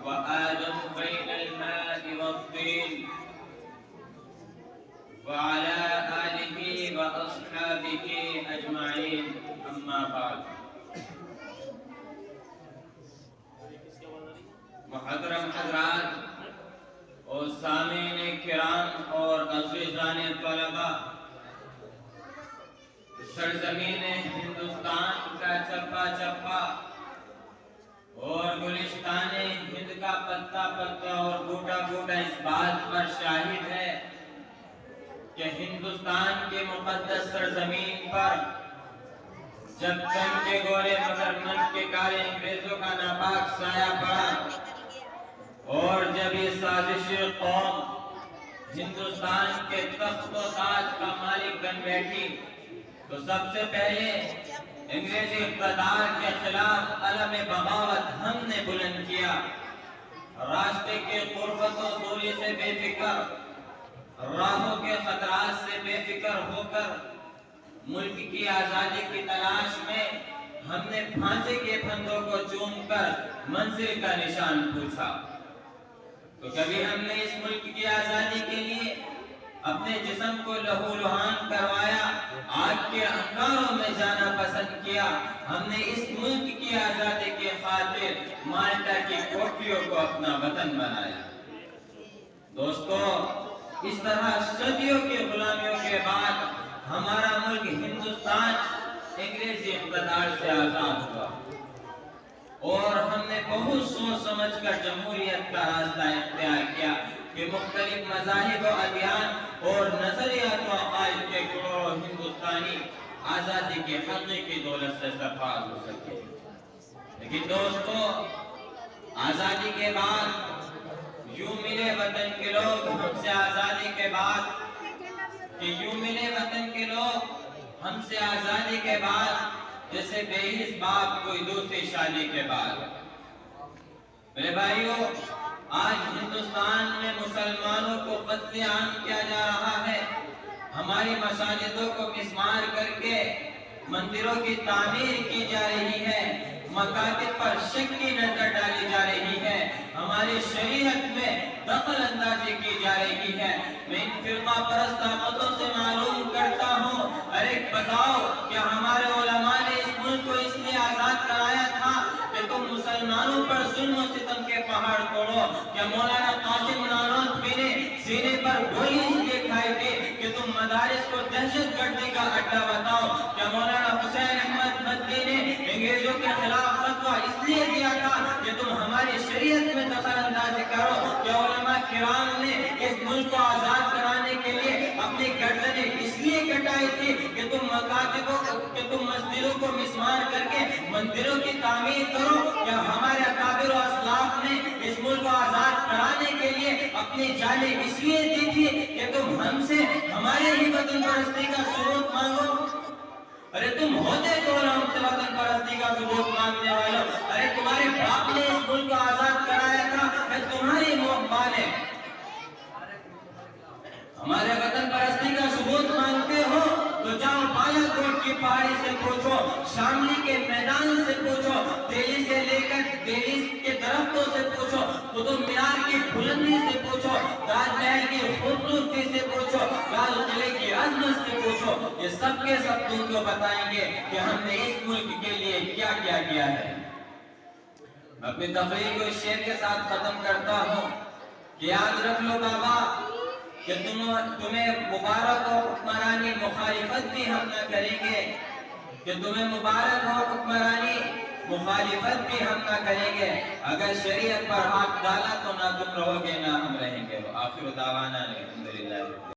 وآدم بين الماء والطين وعلى آله وأصحابه أجمعين أما بعد محترم حضرات اور سامعین کرام اور عزیزان طلباء، سرزمین ہندوستان کا چپا چپا اور گلستان ہند کا پتا پتا اور بوٹا بوٹا اس بات پر شاہد ہے کہ ہندوستان کے مقدس سرزمین پر جب تن کے گورے مگر من کے کالے انگریزوں کا ناپاک سایہ پڑا اور جب یہ سازش قوم ہندوستان کے تخت و تاج کا مالک بن بیٹھی تو سب سے پہلے انگریزی اقتدار کے خلاف علم بغاوت ہم نے بلند کیا۔ راستے کے غربت و دوری سے بے فکر، راہوں کے خطرات سے بے فکر ہو کر ملک کی آزادی کی تلاش میں ہم نے پھانسے کے پھندوں کو چوم کر منزل کا نشان پوچھا۔ تو کبھی ہم نے اس ملک کی آزادی کے لیے اپنے جسم کو لہو لہان کروایا، آگ کے انگاروں میں جانا پسند کیا۔ ہم نے اس ملک کی آزادی کے خاطر مالٹا کی کوٹھیوں کو اپنا وطن بنایا۔ دوستو، اس طرح صدیوں کی غلامیوں کے بعد ہمارا ملک ہندوستان انگریزی اقتدار سے آزاد ہوا اور ہم نے بہت سوچ سمجھ کر جمہوریت کا راستہ اختیار کیا کہ مختلف مذاہب و ادیان اور نظریات و عقائد کے کروڑوں ہندوستانی آزادی کے حقے کی دولت سے سرفراز ہو سکے۔ لیکن دوستو، آزادی کے بعد یوں ملے وطن کے لوگ ہم سے آزادی کے بعد جیسے بے حس باپ کوئی دوسری شادی کے بعد۔ میرے بھائیوں، آج ہندوستان میں مسلمانوں کو قتل عام کیا جا رہا ہے، ہماری مساجدوں کو مسمار کر کے مندروں کی تعمیر کی جا رہی ہے، مکاتب پر شک کی نظر ڈالی جا رہی ہے، ہماری شریعت میں دخل اندازی کی جا رہی ہے۔ میں ان فرقہ پرست طاقتوں سے معلوم کرتا ہوں، ارے بتاؤ کہ ہمارے علماء نے اس ملک کو اس لیے آزاد کرایا تھا کہ تم مسلمانوں پر ظلم و ستم کے پہاڑ توڑو؟ کیا مولانا قاسم نانوتوی نے سینے پر گولی اس لیے کھائی تھی کہ تم مدارس کو دہشت گردی کا اڈا بتاؤ؟ کیا مولانا حسین احمد مدنی نے انگریزوں کے خلاف فتویٰ اس لیے دیا تھا کہ تم ہماری شریعت میں دخل اندازی کرو؟ کیا علماء کرام نے اس ملک کو آزاد کرانے کے لیے اپنی گردنیں اس لیے کٹائی تھی کہ تم مسجدوں کو مسمار کر کے مندروں کی تعمیر کرو؟ کیا ہمارے اکابر و اسلاف نے اس ملک کو آزاد کرانے کے لیے اپنی جانیں اس لیے دی تھی کہ تم ہم سے ہمارے ہی وطن پرستی کا ثبوت مانگو؟ ارے تم ہوتے کون ہم سے وطن پرستی کا ثبوت مانگنے والوں؟ ارے تمہارے باپ نے اس ملک کو آزاد کرایا تھا، تمہاری ماں نے۔ ہمارے وطن پرستی کا ثبوت مانگتے ہو تو جاؤ بالا کوٹ کی پہاڑی سے پوچھو، شاملی کے میدان سے پوچھو، دہلی سے لے کر دہلی کے درختوں سے پوچھو، قطب مینار کی بلندی سے پوچھو، تاج محل کی خوبصورتی سے پوچھو، لال قلعے کی عظمت سے پوچھو، یہ سب کے سب تم کو بتائیں گے کہ ہم نے اس ملک کے لیے کیا کیا کیا ہے۔ اپنی تقریر کو اس شعر کے ساتھ ختم کرتا ہوں کہ یاد رکھ لو بابا کہ تمہیں مبارک ہو حکمرانی، مخالفت بھی ہم نہ کریں گے، کہ تمہیں مبارک ہو حکمرانی، مخالفت بھی ہم نہ کریں گے۔ اگر شریعت پر ہاتھ ڈالا تو نہ تم رہو گے نہ ہم رہیں گے۔ آخر دعوانا الحمدللہ۔